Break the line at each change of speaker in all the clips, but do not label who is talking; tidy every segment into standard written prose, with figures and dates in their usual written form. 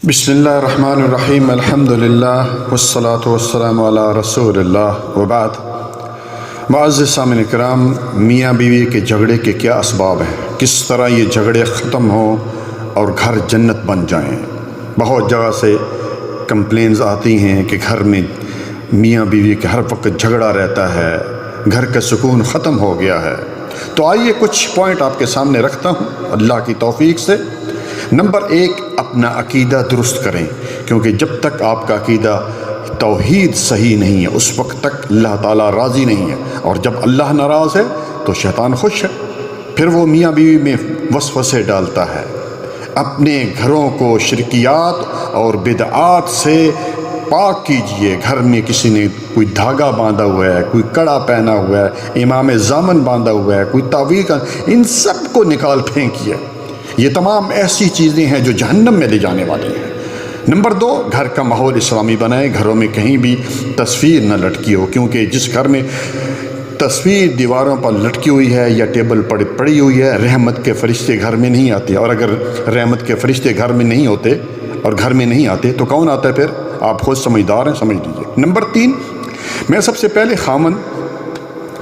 بسم اللہ الرحمن الرحیم الحمدللہ والصلاة والسلام علی رسول اللہ وبعد۔ معزز سامعین کرام، میاں بیوی کے جھگڑے کے کیا اسباب ہیں، کس طرح یہ جھگڑے ختم ہوں اور گھر جنت بن جائیں۔ بہت جگہ سے کمپلینز آتی ہیں کہ گھر میں میاں بیوی کے ہر وقت جھگڑا رہتا ہے، گھر کا سکون ختم ہو گیا ہے۔ تو آئیے کچھ پوائنٹ آپ کے سامنے رکھتا ہوں اللہ کی توفیق سے۔ نمبر 1، اپنا عقیدہ درست کریں، کیونکہ جب تک آپ کا عقیدہ توحید صحیح نہیں ہے اس وقت تک اللہ تعالیٰ راضی نہیں ہے، اور جب اللہ ناراض ہے تو شیطان خوش ہے، پھر وہ میاں بیوی میں وسوسے ڈالتا ہے۔ اپنے گھروں کو شرکیات اور بدعات سے پاک کیجئے۔ گھر میں کسی نے کوئی دھاگا باندھا ہوا ہے، کوئی کڑا پہنا ہوا ہے، امام زامن باندھا ہوا ہے، کوئی تعویذ، ان سب کو نکال پھینکیے۔ یہ تمام ایسی چیزیں ہیں جو جہنم میں لے جانے والی ہیں۔ نمبر 2، گھر کا ماحول اسلامی بنائیں۔ گھروں میں کہیں بھی تصویر نہ لٹکی ہو، کیونکہ جس گھر میں تصویر دیواروں پر لٹکی ہوئی ہے یا ٹیبل پر پڑی ہوئی ہے، رحمت کے فرشتے گھر میں نہیں آتے، اور اگر رحمت کے فرشتے گھر میں نہیں ہوتے اور گھر میں نہیں آتے تو کون آتا ہے پھر؟ آپ خود سمجھدار ہیں، سمجھ لیجیے۔ نمبر 3، میں سب سے پہلے خامن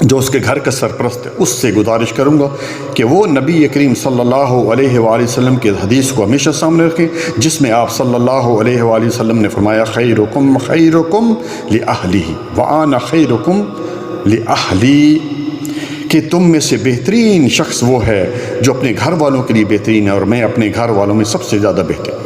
جو اس کے گھر کا سرپرست ہے اس سے گزارش کروں گا کہ وہ نبی کریم صلی اللہ علیہ وآلہ وسلم کی حدیث کو ہمیشہ سامنے رکھیں، جس میں آپ صلی اللہ علیہ وآلہ وسلم نے فرمایا خیرکم خیرکم لأہلہ وآنا خیرکم لأہلی، کہ تم میں سے بہترین شخص وہ ہے جو اپنے گھر والوں کے لیے بہترین ہے، اور میں اپنے گھر والوں میں سب سے زیادہ بہترین۔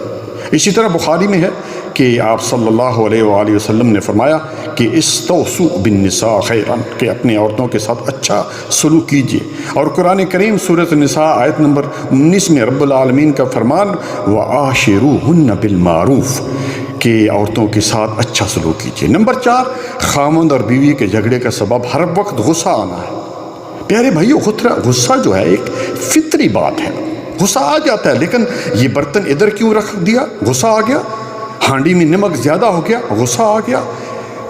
اسی طرح بخاری میں ہے کہ آپ صلی اللہ علیہ وآلہ وسلم نے فرمایا کہ استوصوا بالنساء خیرا، کہ اپنے عورتوں کے ساتھ اچھا سلوک کیجیے۔ اور قرآن کریم سورۃ النساء آیت نمبر 19 میں رب العالمین کا فرمان وعاشروہن بالمعروف، کہ عورتوں کے ساتھ اچھا سلوک کیجیے۔ نمبر 4، خامند اور بیوی کے جھگڑے کا سبب ہر وقت غصہ آنا ہے۔ پیارے بھائیو، غصہ جو ہے ایک فطری بات ہے، غصہ آ جاتا ہے، لیکن یہ برتن ادھر کیوں رکھ دیا؟ غصہ آ گیا۔ ہانڈی میں نمک زیادہ ہو گیا، غصہ آ گیا۔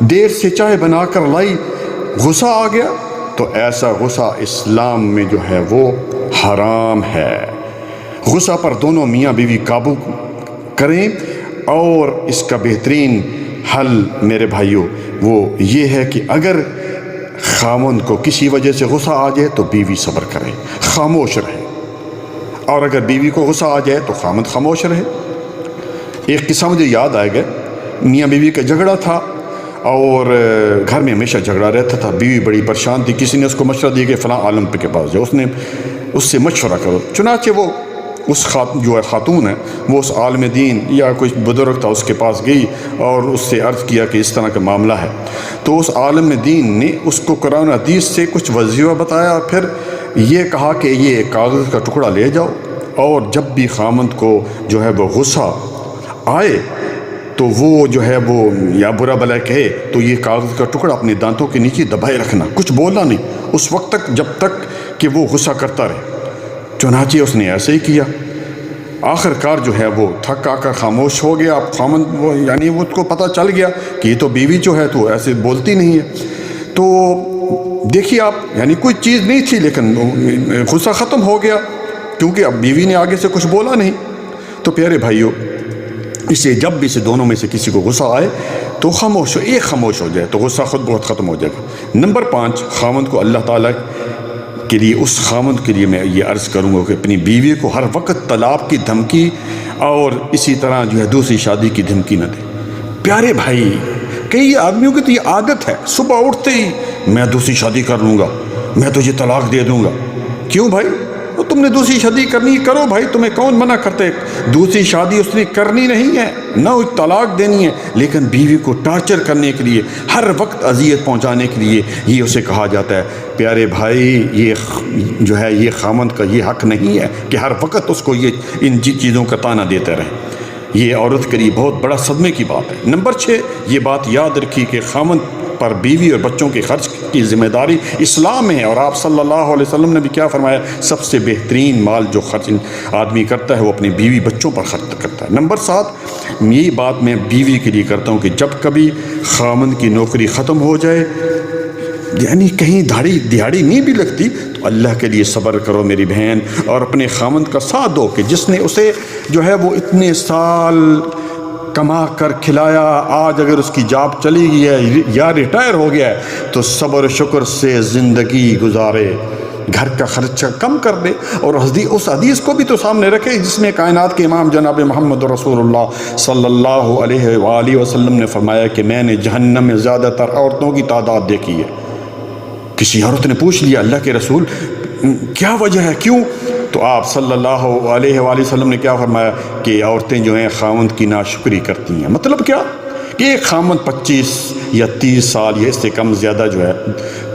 دیر سے چائے بنا کر لائی، غصہ آ گیا۔ تو ایسا غصہ اسلام میں جو ہے وہ حرام ہے۔ غصہ پر دونوں میاں بیوی قابو کریں، اور اس کا بہترین حل میرے بھائیو وہ یہ ہے کہ اگر خامند کو کسی وجہ سے غصہ آ جائے تو بیوی صبر کرے، خاموش رہے، اور اگر بیوی کو غصہ آ جائے تو خامند خاموش رہے۔ ایک قصہ مجھے یاد آئے گا، میاں بیوی کا جھگڑا تھا، اور گھر میں ہمیشہ جھگڑا رہتا تھا۔ بیوی بڑی پریشان تھی، کسی نے اس کو مشورہ دیا کہ فلاں عالم کے پاس جاؤ، اس سے مشورہ کرو۔ چنانچہ وہ اس خاتون ہے وہ اس عالم دین یا کوئی بزرگ تھا اس کے پاس گئی اور اس سے عرض کیا کہ اس طرح کا معاملہ ہے۔ تو اس عالم دین نے اس کو قرآن حدیث سے کچھ وظیفہ بتایا، اور پھر یہ کہا کہ یہ کاغذ کا ٹکڑا لے جاؤ، اور جب بھی خامند کو جو ہے وہ غصہ آئے تو وہ جو ہے وہ یا برا بھلا کہے تو یہ کاغذ کا ٹکڑا اپنے دانتوں کے نیچے دبائے رکھنا، کچھ بولنا نہیں اس وقت تک جب تک کہ وہ غصہ کرتا رہے۔ چنانچہ اس نے ایسے ہی کیا، آخر کار جو ہے وہ تھک آ کر خاموش ہو گیا۔ اب خامند یعنی وہ اس کو پتہ چل گیا کہ یہ تو بیوی جو ہے تو ایسے بولتی نہیں ہے۔ تو دیکھیے آپ، یعنی کوئی چیز نہیں تھی لیکن غصہ ختم ہو گیا، کیونکہ اب بیوی نے آگے سے کچھ بولا نہیں۔ تو پیارے بھائیو، اسے جب بھی سے دونوں میں سے کسی کو غصہ آئے تو ایک خاموش ہو جائے تو غصہ خود بہت ختم ہو جائے گا۔ نمبر 5، خامند کو اللہ تعالیٰ کے لیے، اس خامند کے لیے میں یہ عرض کروں گا کہ اپنی بیوی کو ہر وقت طلاق کی دھمکی اور اسی طرح جو ہے دوسری شادی کی دھمکی نہ دے۔ پیارے بھائی، کئی آدمیوں کی تو یہ عادت ہے، صبح اٹھتے ہی میں دوسری شادی کر لوں گا، میں تجھے طلاق دے دوں گا۔ کیوں بھائی؟ وہ تم نے دوسری شادی کرنی کرو بھائی، تمہیں کون منع کرتے؟ دوسری شادی اس نے کرنی نہیں ہے، نہ طلاق دینی ہے، لیکن بیوی کو ٹارچر کرنے کے لیے، ہر وقت اذیت پہنچانے کے لیے یہ اسے کہا جاتا ہے۔ پیارے بھائی، یہ جو ہے یہ خامند کا یہ حق نہیں ہے کہ ہر وقت اس کو ان چیزوں کا طعنہ دیتے رہے۔ یہ عورت کے لیے بہت بڑا صدمے کی بات ہے۔ نمبر 6، یہ بات یاد رکھی کہ خامند پر بیوی اور بچوں کے خرچ کی ذمہ داری اسلام میں ہے، اور آپ صلی اللہ علیہ وسلم نے بھی کیا فرمایا؟ سب سے بہترین مال جو خرچ آدمی کرتا ہے وہ اپنی بیوی بچوں پر خرچ کرتا ہے۔ نمبر 7، یہ بات میں بیوی کے لیے کرتا ہوں کہ جب کبھی خامند کی نوکری ختم ہو جائے، یعنی کہیں دہاڑی نہیں بھی لگتی، تو اللہ کے لیے صبر کرو میری بہن، اور اپنے خامند کا ساتھ دو کہ جس نے اسے جو ہے وہ اتنے سال کما کر کھلایا، آج اگر اس کی جاب چلی گئی ہے یا ریٹائر ہو گیا ہے تو صبر و شکر سے زندگی گزارے، گھر کا خرچہ کم کر دے۔ اور اس حدیث کو بھی تو سامنے رکھے جس میں کائنات کے امام جناب محمد رسول اللہ صلی اللہ علیہ وآلہ وسلم نے فرمایا کہ میں نے جہنم میں زیادہ تر عورتوں کی تعداد دیکھی ہے۔ کسی عورت نے پوچھ لیا اللہ کے رسول کیا وجہ ہے، کیوں؟ تو آپ صلی اللہ علیہ وآلہ وسلم نے کیا فرمایا کہ عورتیں جو ہیں خاوند کی ناشکری کرتی ہیں۔ مطلب کیا کہ ایک خاوند 25 یا 30 سال یا اس سے کم زیادہ جو ہے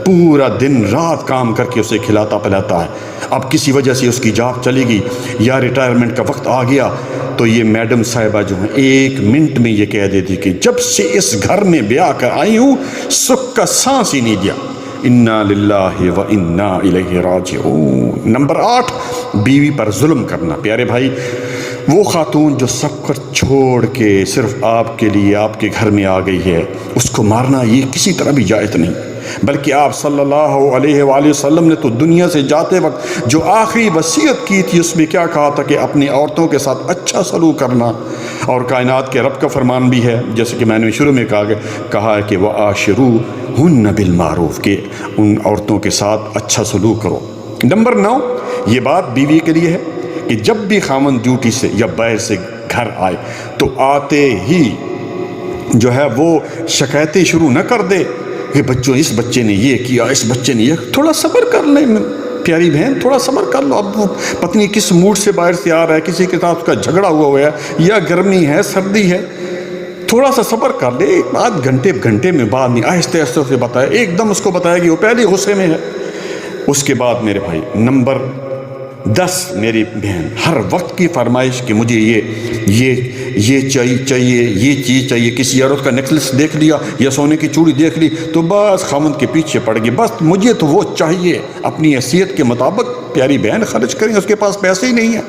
پورا دن رات کام کر کے اسے کھلاتا پلاتا ہے، اب کسی وجہ سے اس کی جاب چلی گئی یا ریٹائرمنٹ کا وقت آ گیا تو یہ میڈم صاحبہ جو ہیں 1 منٹ میں یہ کہہ دیتی کہ جب سے اس گھر میں بیاہ کر آئی ہوں سکھ کا سانس ہی نہیں دیا، انا للہ و انا الیہ راجعون۔ نمبر 8، بیوی پر ظلم کرنا۔ پیارے بھائی، وہ خاتون جو سب کچھ چھوڑ کے صرف آپ کے لیے آپ کے گھر میں آ گئی ہے، اس کو مارنا یہ کسی طرح بھی جائز نہیں، بلکہ آپ صلی اللہ علیہ وآلہ وسلم نے تو دنیا سے جاتے وقت جو آخری وصیت کی تھی اس میں کیا کہا تھا کہ اپنی عورتوں کے ساتھ اچھا سلوک کرنا، اور کائنات کے رب کا فرمان بھی ہے جیسے کہ میں نے شروع میں کہا ہے کہ وَعَاشِرُوهُنَّ بِالْمَعْرُوفِ، کہ ان عورتوں کے ساتھ اچھا سلوک کرو۔ نمبر 9، یہ بات بیوی کے لیے ہے کہ جب بھی خاوند ڈیوٹی سے یا باہر سے گھر آئے تو آتے ہی جو ہے وہ شکایتیں شروع نہ کر دے کہ بچوں اس بچے نے یہ کیا، اس بچے نے یہ، تھوڑا صبر کر لیں پیاری بہن، تھوڑا صبر کر لو۔ اب وہ پتنی کس موڈ سے باہر سے آ رہا ہے، کسی کے ساتھ اس کا جھگڑا ہوا ہے یا گرمی ہے سردی ہے، تھوڑا سا صبر کر لے، آدھ گھنٹے میں بعد نہیں، آہستہ آہستہ اسے بتائے، ایک دم اس کو بتایا کہ وہ پہلے غصے میں ہے۔ اس کے بعد میرے بھائی نمبر 10، میری بہن ہر وقت کی فرمائش کہ مجھے یہ چاہیے، یہ چیز چاہیے، کسی عورت کا نیکلس دیکھ لیا یا سونے کی چوڑی دیکھ لی تو بس خاوند کے پیچھے پڑ گئی، بس مجھے تو وہ چاہیے، اپنی حیثیت کے مطابق پیاری بہن خرچ کریں، اس کے پاس پیسے ہی نہیں ہیں۔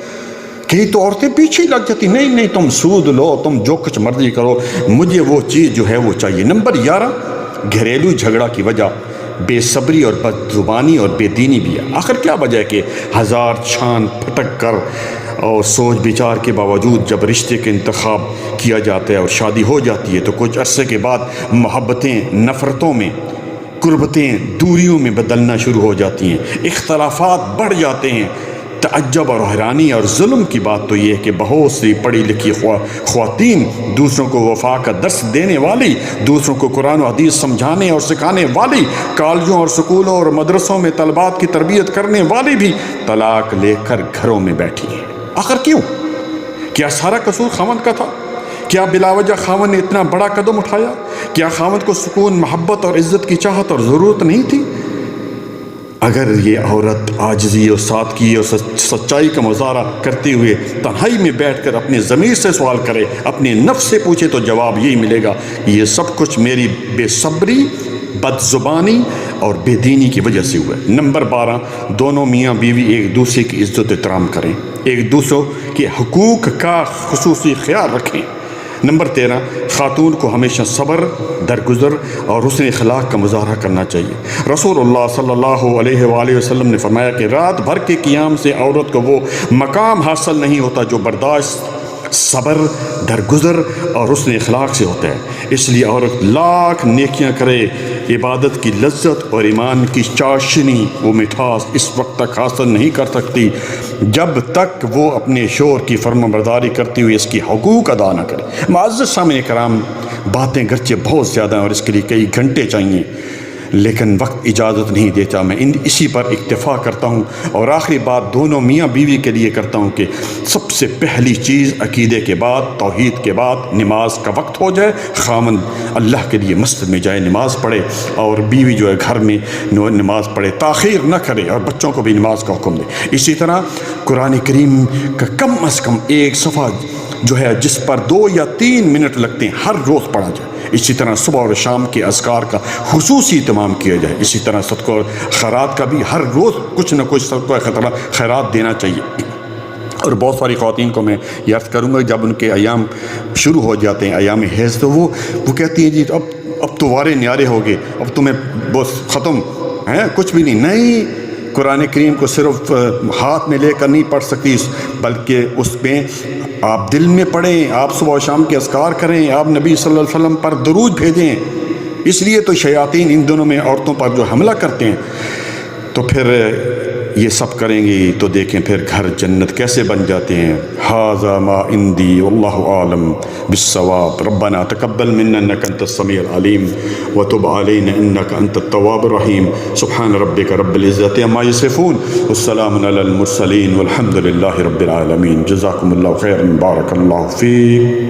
کئی تو عورتیں پیچھے ہی لگ جاتی، نہیں تم سود لو، تم جو کچھ مرضی کرو، مجھے وہ چیز جو ہے وہ چاہیے۔ نمبر 11، گھریلو جھگڑا کی وجہ بے صبری اور بد زبانی اور بے دینی بھی ہے۔ آخر کیا وجہ ہے کہ ہزار چھان پھٹک کر اور سوچ بچار کے باوجود جب رشتے کے انتخاب کیا جاتا ہے اور شادی ہو جاتی ہے تو کچھ عرصے کے بعد محبتیں نفرتوں میں، قربتیں دوریوں میں بدلنا شروع ہو جاتی ہیں، اختلافات بڑھ جاتے ہیں۔ تعجب اور حیرانی اور ظلم کی بات تو یہ ہے کہ بہت سی پڑھی لکھی خواتین دوسروں کو وفا کا درس دینے والی، دوسروں کو قرآن و حدیث سمجھانے اور سکھانے والی، کالجوں اور سکولوں اور مدرسوں میں طلبات کی تربیت کرنے والی بھی طلاق لے کر گھروں میں بیٹھی ہیں۔ آخر کیوں؟ کیا سارا قصور خاوند کا تھا؟ کیا بلا وجہ خاوند نے اتنا بڑا قدم اٹھایا؟ کیا خاوند کو سکون، محبت اور عزت کی چاہت اور ضرورت نہیں تھی؟ اگر یہ عورت عاجزی اور سادگی اور سچائی کا مظاہرہ کرتے ہوئے تنہائی میں بیٹھ کر اپنے ضمیر سے سوال کرے، اپنے نفس سے پوچھے تو جواب یہی ملے گا، یہ سب کچھ میری بے صبری، بد زبانی اور بے دینی کی وجہ سے ہوا ہے۔ نمبر 12، دونوں میاں بیوی ایک دوسرے کی عزت و احترام کریں، ایک دوسرے کے حقوق کا خصوصی خیال رکھیں۔ نمبر 13، خاتون کو ہمیشہ صبر، درگزر اور حسن اخلاق کا مظاہرہ کرنا چاہیے۔ رسول اللہ صلی اللہ علیہ وآلہ وسلم نے فرمایا کہ رات بھر کے قیام سے عورت کو وہ مقام حاصل نہیں ہوتا جو برداشت، صبر، درگزر اور حسن اخلاق سے ہوتا ہے۔ اس لیے عورت لاکھ نیکیاں کرے، عبادت کی لذت اور ایمان کی چاشنی، وہ مٹھاس اس وقت تک حاصل نہیں کر سکتی جب تک وہ اپنے شوہر کی فرما برداری کرتے ہوئے اس کی حقوق ادا نہ کرے۔ معزز سامعین کرام، باتیں گرچہ بہت زیادہ ہیں اور اس کے لیے کئی گھنٹے چاہیے، لیکن وقت اجازت نہیں دیتا۔ میں اسی پر اکتفا کرتا ہوں اور آخری بات دونوں میاں بیوی کے لیے کرتا ہوں کہ سب سے پہلی چیز عقیدے کے بعد، توحید کے بعد نماز کا وقت ہو جائے، خاوند اللہ کے لیے مسجد میں جائے نماز پڑھے اور بیوی جو ہے گھر میں نماز پڑھے، تاخیر نہ کرے اور بچوں کو بھی نماز کا حکم دے۔ اسی طرح قرآن کریم کا کم از کم ایک صفحہ جو ہے جس پر 2 یا 3 منٹ لگتے ہیں ہر روز پڑھا جائے۔ اسی طرح صبح اور شام کے اذکار کا خصوصی اہتمام کیا جائے۔ اسی طرح صدقہ اور خیرات کا بھی ہر روز کچھ نہ کچھ صدقہ خیرات دینا چاہیے۔ اور بہت ساری خواتین کو میں یہ عرض کروں گا جب ان کے ایام شروع ہو جاتے ہیں، ایام حیض، تو وہ کہتی ہیں جی اب تو وارے نیارے ہو گئے، اب تمہیں بس ختم ہیں، کچھ بھی نہیں قرآن کریم کو صرف ہاتھ میں لے کر نہیں پڑھ سکتی، بلکہ اس میں آپ دل میں پڑھیں، آپ صبح و شام کے اذکار کریں، آپ نبی صلی اللہ علیہ وسلم پر درود بھیجیں۔ اس لیے تو شیاطین ان دنوں میں عورتوں پر جو حملہ کرتے ہیں، تو پھر یہ سب کریں گی تو دیکھیں پھر گھر جنت کیسے بن جاتے ہیں۔ ھذا ما عندی واللہ اعلم بالصواب، ربنا تقبل منا انک انت السمیع العلیم وتب علینا انک انت التواب الرحیم، سبحان ربک رب العزۃ عما یصفون والسلام علی المرسلین والحمد للہ رب العالمین۔ جزاکم اللہ خیرا، بارک اللہ فیک۔